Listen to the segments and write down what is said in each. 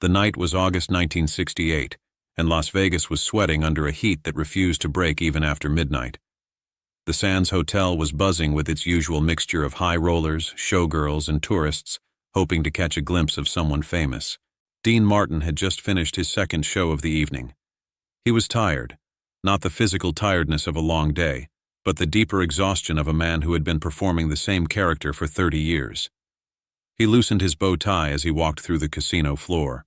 The night was August 1968, and Las Vegas was sweating under a heat that refused to break even after midnight. The Sands Hotel was buzzing with its usual mixture of high rollers, showgirls, and tourists, hoping to catch a glimpse of someone famous. Dean Martin had just finished his second show of the evening. He was tired, not the physical tiredness of a long day, but the deeper exhaustion of a man who had been performing the same character for 30 years. He loosened his bow tie as he walked through the casino floor,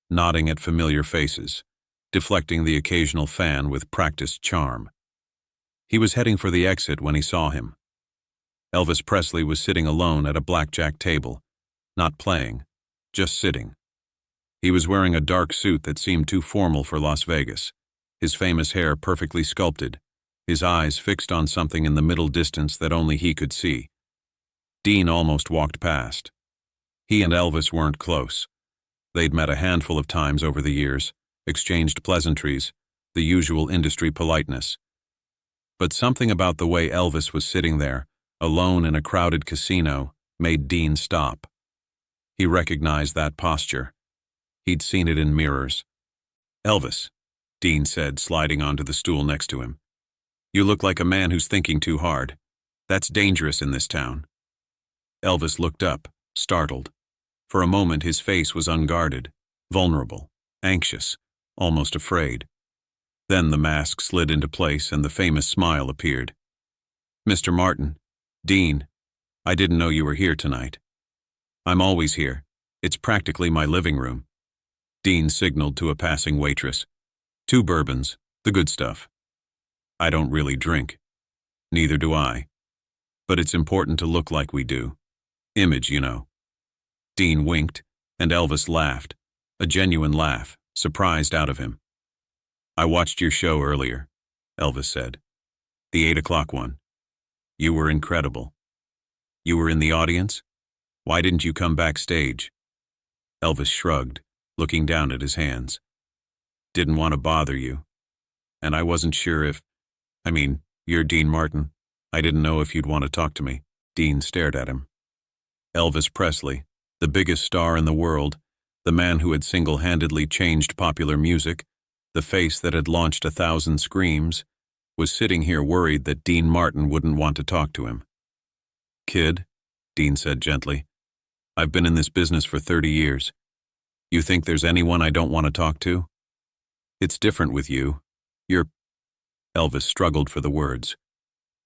nodding at familiar faces, deflecting the occasional fan with practiced charm. He was heading for the exit when he saw him. Elvis Presley was sitting alone at a blackjack table, not playing, just sitting. He was wearing a dark suit that seemed too formal for Las Vegas, his famous hair perfectly sculpted, his eyes fixed on something in the middle distance that only he could see. Dean almost walked past. He and Elvis weren't close. They'd met a handful of times over the years, exchanged pleasantries, the usual industry politeness. But something about the way Elvis was sitting there, alone in a crowded casino, made Dean stop. He recognized that posture. He'd seen it in mirrors. "Elvis," Dean said, sliding onto the stool next to him. "You look like a man who's thinking too hard. That's dangerous in this town." Elvis looked up, startled. For a moment his face was unguarded, vulnerable, anxious, almost afraid. Then the mask slid into place and the famous smile appeared. "Mr. Martin, Dean, I didn't know you were here tonight." "I'm always here. It's practically my living room." Dean signaled to a passing waitress. "2 bourbons, the good stuff." "I don't really drink." "Neither do I. But it's important to look like we do. Image, you know." Dean winked, and Elvis laughed, a genuine laugh, surprised out of him. "I watched your show earlier," Elvis said. "The 8 o'clock one. You were incredible." "You were in the audience? Why didn't you come backstage?" Elvis shrugged, looking down at his hands. "Didn't want to bother you. And I wasn't sure if... you're Dean Martin. I didn't know if you'd want to talk to me." Dean stared at him. Elvis Presley, the biggest star in the world, the man who had single-handedly changed popular music, the face that had launched 1,000 screams, was sitting here worried that Dean Martin wouldn't want to talk to him. "Kid," Dean said gently, "I've been in this business for 30 years. You think there's anyone I don't want to talk to? It's different with you. You're..." Elvis struggled for the words.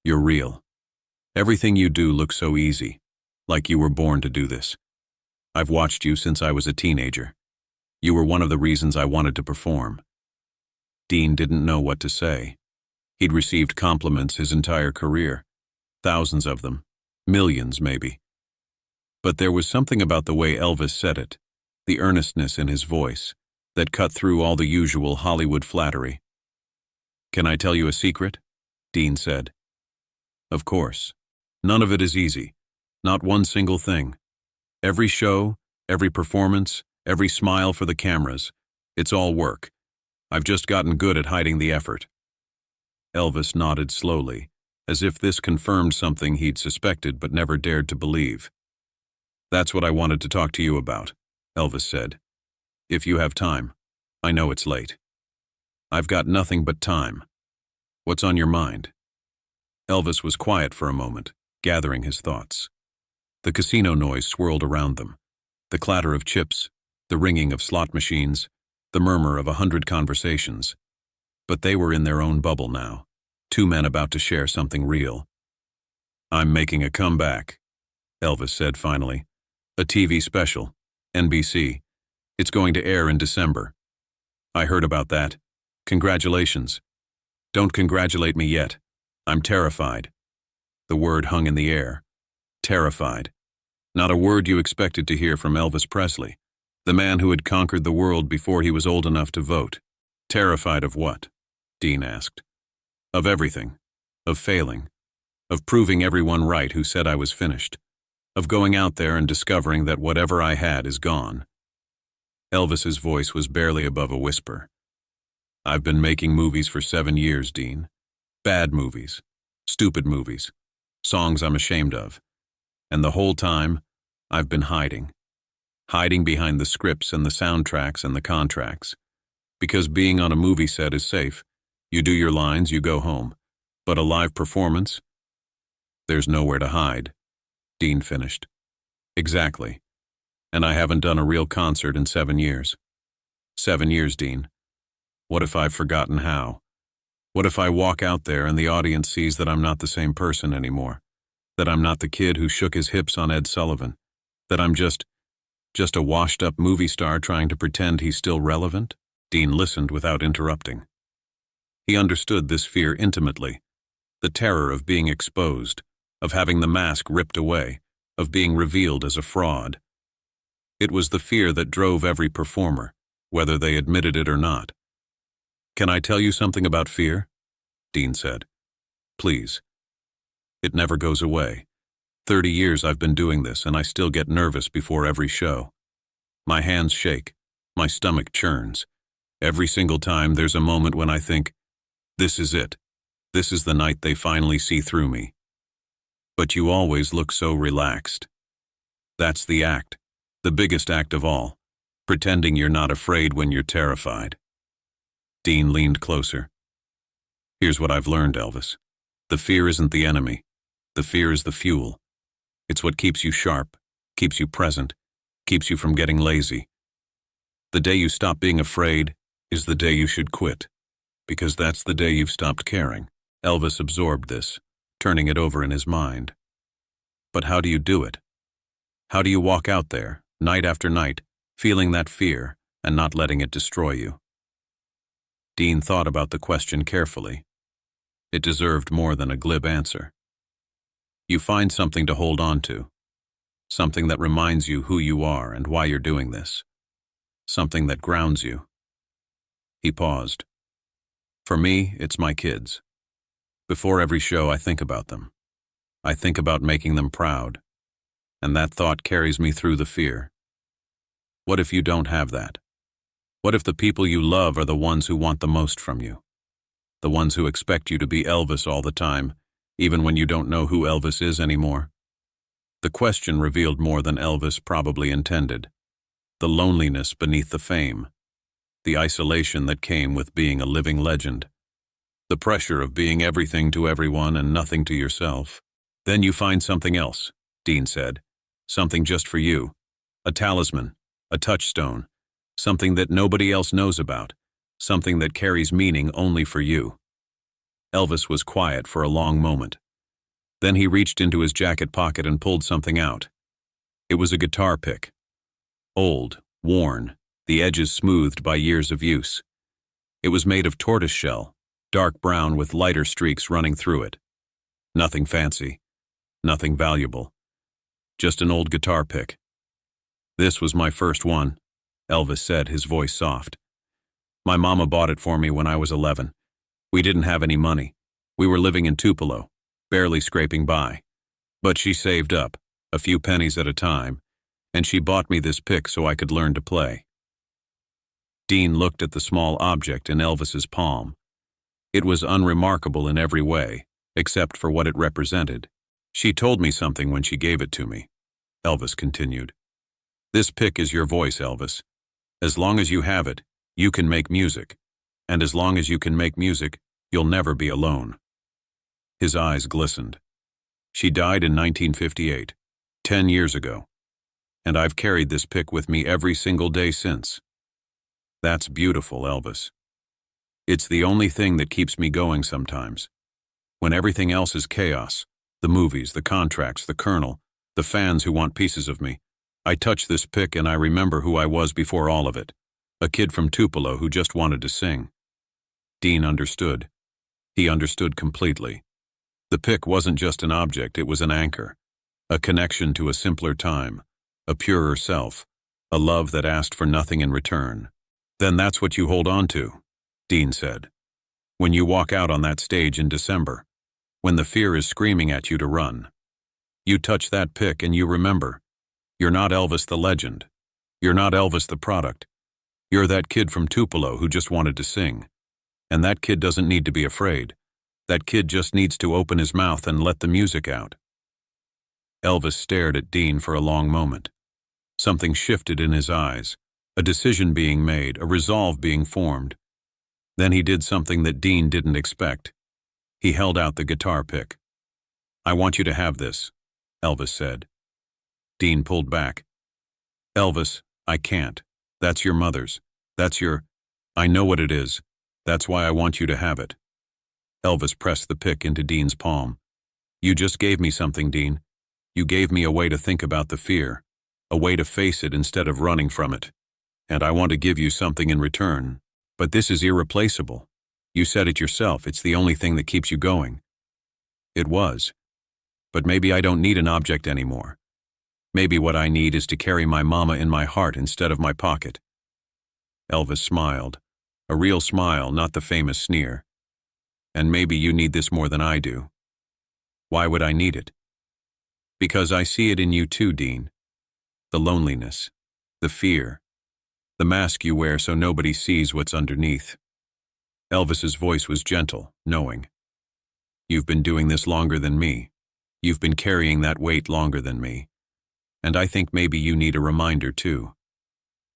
"You're real. Everything you do looks so easy, like you were born to do this. I've watched you since I was a teenager. You were one of the reasons I wanted to perform." Dean didn't know what to say. He'd received compliments his entire career, thousands of them, millions maybe. But there was something about the way Elvis said it, the earnestness in his voice, that cut through all the usual Hollywood flattery. "Can I tell you a secret?" Dean said. "Of course. None of it is easy. Not one single thing. Every show, every performance, every smile for the cameras, it's all work. I've just gotten good at hiding the effort." Elvis nodded slowly, as if this confirmed something he'd suspected but never dared to believe. "That's what I wanted to talk to you about," Elvis said. "If you have time. I know it's late." "I've got nothing but time. What's on your mind?" Elvis was quiet for a moment, gathering his thoughts. The casino noise swirled around them, the clatter of chips, the ringing of slot machines, the murmur of 100 conversations. But they were in their own bubble now, 2 men about to share something real. "I'm making a comeback," Elvis said finally. "A TV special, NBC. It's going to air in December." "I heard about that. Congratulations." "Don't congratulate me yet. I'm terrified." The word hung in the air. Terrified. Not a word you expected to hear from Elvis Presley, the man who had conquered the world before he was old enough to vote. "Terrified of what?" Dean asked. "Of everything. Of failing. Of proving everyone right who said I was finished. Of going out there and discovering that whatever I had is gone." Elvis's voice was barely above a whisper. "I've been making movies for 7 years, Dean. Bad movies. Stupid movies. Songs I'm ashamed of. And the whole time, I've been hiding. hiding behind the scripts and the soundtracks and the contracts. Because being on a movie set is safe. You do your lines, you go home. But a live performance? There's nowhere to hide. Dean finished. Exactly. And I haven't done a real concert in 7 years. 7 years, Dean. What if I've forgotten how? What if I walk out there and the audience sees that I'm not the same person anymore? That I'm not the kid who shook his hips on Ed Sullivan? That I'm just a washed-up movie star trying to pretend he's still relevant? Dean listened without interrupting. He understood this fear intimately. The terror of being exposed, of having the mask ripped away, of being revealed as a fraud. It was the fear that drove every performer, whether they admitted it or not. Can I tell you something about fear? Dean said. Please. It never goes away. 30 years I've been doing this and I still get nervous before every show. My hands shake. My stomach churns. Every single time there's a moment when I think, this is it. This is the night they finally see through me. But you always look so relaxed. That's the act, the biggest act of all, pretending you're not afraid when you're terrified. Dean leaned closer. Here's what I've learned, Elvis. The fear isn't the enemy. The fear is the fuel. It's what keeps you sharp, keeps you present, keeps you from getting lazy. The day you stop being afraid is the day you should quit, because that's the day you've stopped caring. Elvis absorbed this, turning it over in his mind. But how do you do it? How do you walk out there, night after night, feeling that fear and not letting it destroy you? Dean thought about the question carefully. It deserved more than a glib answer. You find something to hold on to, something that reminds you who you are and why you're doing this, something that grounds you. He paused. For me, it's my kids. Before every show, I think about them. I think about making them proud, and that thought carries me through the fear. What if you don't have that? What if the people you love are the ones who want the most from you? The ones who expect you to be Elvis all the time, even when you don't know who Elvis is anymore? The question revealed more than Elvis probably intended. The loneliness beneath the fame. The isolation that came with being a living legend. The pressure of being everything to everyone and nothing to yourself. Then you find something else, Dean said. Something just for you. A talisman, a touchstone. Something that nobody else knows about. Something that carries meaning only for you. Elvis was quiet for a long moment. Then he reached into his jacket pocket and pulled something out. It was a guitar pick. Old, worn, the edges smoothed by years of use. It was made of tortoiseshell, dark brown with lighter streaks running through it. Nothing fancy, nothing valuable. Just an old guitar pick. This was my first one, Elvis said, his voice soft. My mama bought it for me when I was 11. We didn't have any money. We were living in Tupelo, barely scraping by. But she saved up, a few pennies at a time, and she bought me this pick so I could learn to play. Dean looked at the small object in Elvis's palm. It was unremarkable in every way, except for what it represented. She told me something when she gave it to me, Elvis continued. This pick is your voice, Elvis. As long as you have it, you can make music. And as long as you can make music, you'll never be alone. His eyes glistened. She died in 1958, 10 years ago. And I've carried this pick with me every single day since. That's beautiful, Elvis. It's the only thing that keeps me going sometimes. When everything else is chaos, the movies, the contracts, the Colonel, the fans who want pieces of me, I touch this pick and I remember who I was before all of it. A kid from Tupelo who just wanted to sing. Dean understood. He understood completely. The pick wasn't just an object, it was an anchor. A connection to a simpler time, a purer self, a love that asked for nothing in return. Then that's what you hold on to, Dean said. When you walk out on that stage in December, when the fear is screaming at you to run, you touch that pick and you remember. You're not Elvis the legend. You're not Elvis the product. You're that kid from Tupelo who just wanted to sing. And that kid doesn't need to be afraid. That kid just needs to open his mouth and let the music out. Elvis stared at Dean for a long moment. Something shifted in his eyes, a decision being made, a resolve being formed. Then he did something that Dean didn't expect. He held out the guitar pick. "I want you to have this," Elvis said. Dean pulled back. "Elvis, I can't. That's your mother's. That's your... I know what it is. That's why I want you to have it." Elvis pressed the pick into Dean's palm. "You just gave me something, Dean. You gave me a way to think about the fear, a way to face it instead of running from it. And I want to give you something in return. But this is irreplaceable. You said it yourself, it's the only thing that keeps you going." It was. But maybe I don't need an object anymore. Maybe what I need is to carry my mama in my heart instead of my pocket. Elvis smiled. A real smile, not the famous sneer. "And maybe you need this more than I do." "Why would I need it?" "Because I see it in you too, Dean. The loneliness, the fear, the mask you wear so nobody sees what's underneath." Elvis's voice was gentle, knowing. "You've been doing this longer than me. You've been carrying that weight longer than me. And I think maybe you need a reminder too.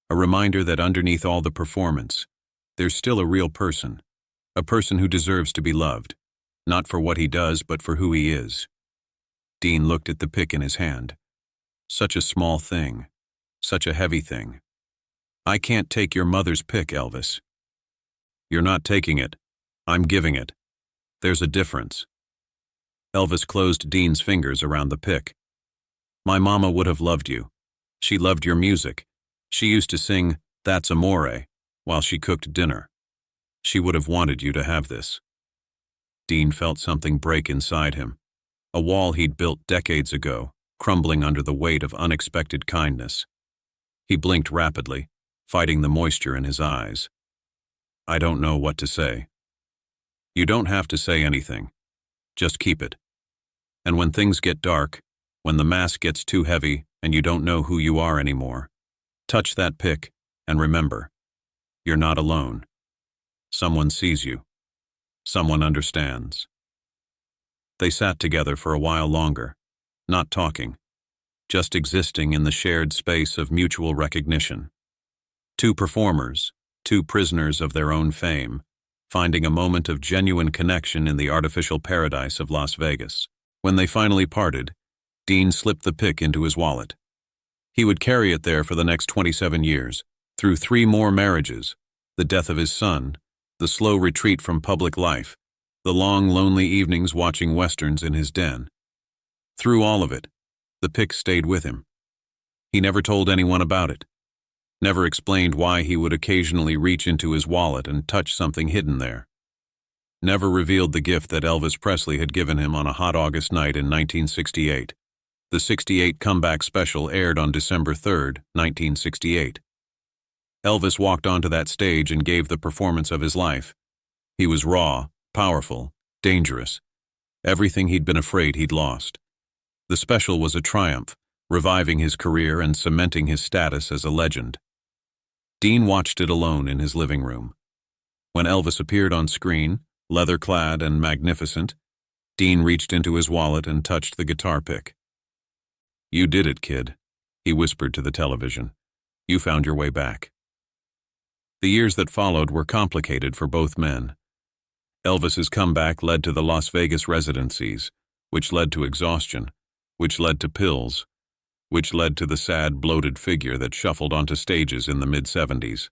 A reminder that underneath all the performance, there's still a real person. A person who deserves to be loved. Not for what he does, but for who he is." Dean looked at the pick in his hand. Such a small thing. Such a heavy thing. "I can't take your mother's pick, Elvis." "You're not taking it. I'm giving it. There's a difference." Elvis closed Dean's fingers around the pick. "My mama would have loved you. She loved your music. She used to sing 'That's Amore' while she cooked dinner. She would have wanted you to have this." Dean felt something break inside him. A wall he'd built decades ago, crumbling under the weight of unexpected kindness. He blinked rapidly, fighting the moisture in his eyes. "I don't know what to say." "You don't have to say anything. Just keep it. And when things get dark, when the mask gets too heavy and you don't know who you are anymore, touch that pick and remember, you're not alone. Someone sees you. Someone understands." They sat together for a while longer, not talking, just existing in the shared space of mutual recognition. Two performers, two prisoners of their own fame, finding a moment of genuine connection in the artificial paradise of Las Vegas. When they finally parted, Dean slipped the pick into his wallet. He would carry it there for the next 27 years, through 3 more marriages, the death of his son, the slow retreat from public life, the long, lonely evenings watching westerns in his den. Through all of it, the pick stayed with him. He never told anyone about it, never explained why he would occasionally reach into his wallet and touch something hidden there. Never revealed the gift that Elvis Presley had given him on a hot August night in 1968. The '68 comeback special aired on December 3, 1968. Elvis walked onto that stage and gave the performance of his life. He was raw, powerful, dangerous. Everything he'd been afraid he'd lost. The special was a triumph, reviving his career and cementing his status as a legend. Dean watched it alone in his living room. When Elvis appeared on screen, leather-clad and magnificent, Dean reached into his wallet and touched the guitar pick. "You did it, kid," he whispered to the television. "You found your way back." The years that followed were complicated for both men. Elvis's comeback led to the Las Vegas residencies, which led to exhaustion, which led to pills, which led to the sad, bloated figure that shuffled onto stages in the mid-70s.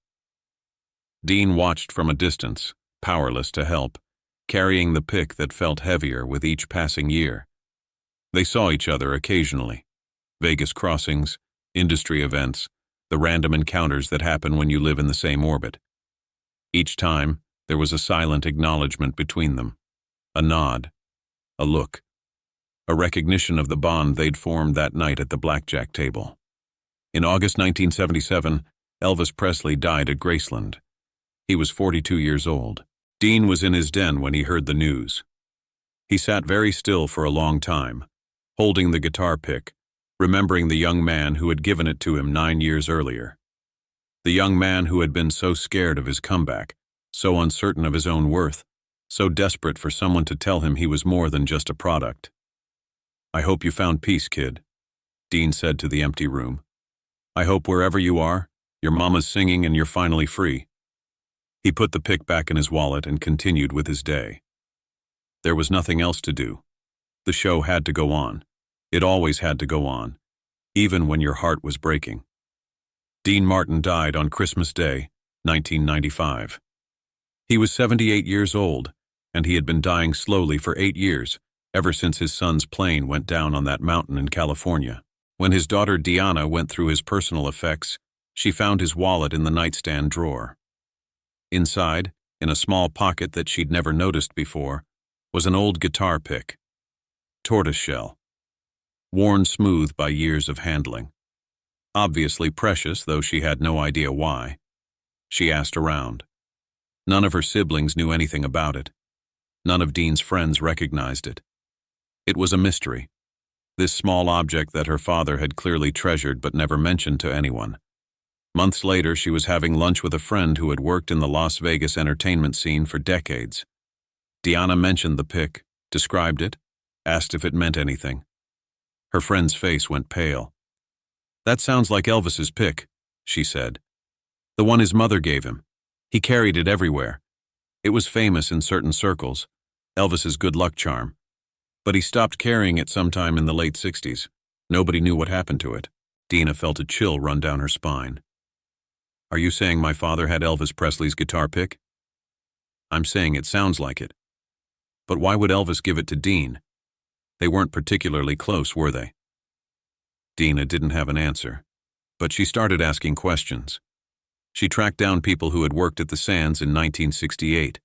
Dean watched from a distance, powerless to help, carrying the pick that felt heavier with each passing year. They saw each other occasionally. Vegas crossings, industry events, the random encounters that happen when you live in the same orbit. Each time, there was a silent acknowledgement between them. A nod. A look. A recognition of the bond they'd formed that night at the blackjack table. In August 1977, Elvis Presley died at Graceland. He was 42 years old. Dean was in his den when he heard the news. He sat very still for a long time, holding the guitar pick, remembering the young man who had given it to him 9 years earlier. The young man who had been so scared of his comeback, so uncertain of his own worth, so desperate for someone to tell him he was more than just a product. "I hope you found peace, kid," Dean said to the empty room. I hope wherever you are, your mama's singing and you're finally free." He put the pick back in his wallet and continued with his day. There was nothing else to do. The show had to go on. It always had to go on, even when your heart was breaking. Dean Martin died on Christmas Day, 1995. He was 78 years old, and he had been dying slowly for 8 years, ever since his son's plane went down on that mountain in California. When his daughter Deanna went through his personal effects, she found his wallet in the nightstand drawer. Inside, in a small pocket that she'd never noticed before, was an old guitar pick. Tortoiseshell. Worn smooth by years of handling. Obviously precious, though she had no idea why. She asked around. None of her siblings knew anything about it. None of Dean's friends recognized it. It was a mystery. This small object that her father had clearly treasured but never mentioned to anyone. Months later, she was having lunch with a friend who had worked in the Las Vegas entertainment scene for decades. Deanna mentioned the pick, described it, asked if it meant anything. Her friend's face went pale. "That sounds like Elvis's pick," she said. "The one his mother gave him. He carried it everywhere. It was famous in certain circles, Elvis's good luck charm. But he stopped carrying it sometime in the late 60s. Nobody knew what happened to it." Deanna felt a chill run down her spine. "Are you saying my father had Elvis Presley's guitar pick?" "I'm saying it sounds like it. But why would Elvis give it to Dean? They weren't particularly close, were they?" Deanna didn't have an answer, but she started asking questions. She tracked down people who had worked at the Sands in 1968.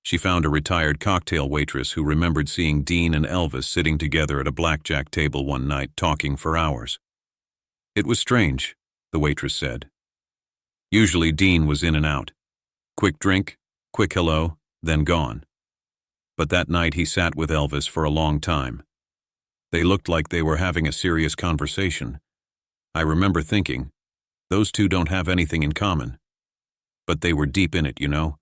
She found a retired cocktail waitress who remembered seeing Dean and Elvis sitting together at a blackjack table one night talking for hours. "It was strange," the waitress said. "Usually Dean was in and out. Quick drink, quick hello, then gone. But that night he sat with Elvis for a long time. They looked like they were having a serious conversation. I remember thinking, those two don't have anything in common. But they were deep in it, you know?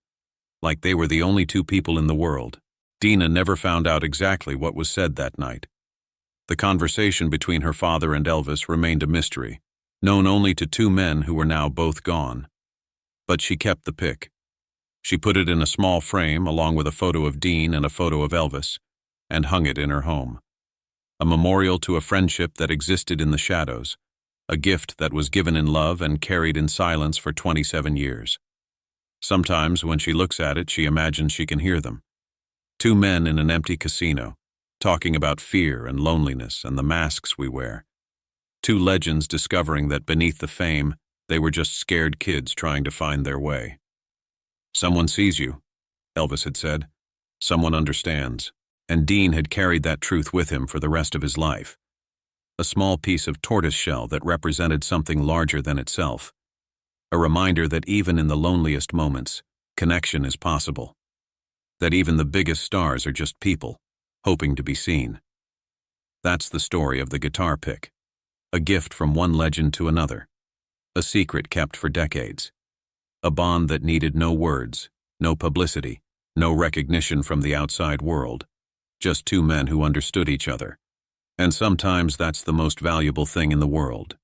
Like they were the only two people in the world." Deanna never found out exactly what was said that night. The conversation between her father and Elvis remained a mystery, known only to two men who were now both gone. But she kept the pick. She put it in a small frame along with a photo of Dean and a photo of Elvis, and hung it in her home. A memorial to a friendship that existed in the shadows, a gift that was given in love and carried in silence for 27 years. Sometimes when she looks at it, she imagines she can hear them. Two men in an empty casino, talking about fear and loneliness and the masks we wear. Two legends discovering that beneath the fame, they were just scared kids trying to find their way. "Someone sees you," Elvis had said. "Someone understands." And Dean had carried that truth with him for the rest of his life. A small piece of tortoiseshell that represented something larger than itself. A reminder that even in the loneliest moments, connection is possible. That even the biggest stars are just people, hoping to be seen. That's the story of the guitar pick. A gift from one legend to another. A secret kept for decades. A bond that needed no words, no publicity, no recognition from the outside world. Just two men who understood each other. And sometimes that's the most valuable thing in the world.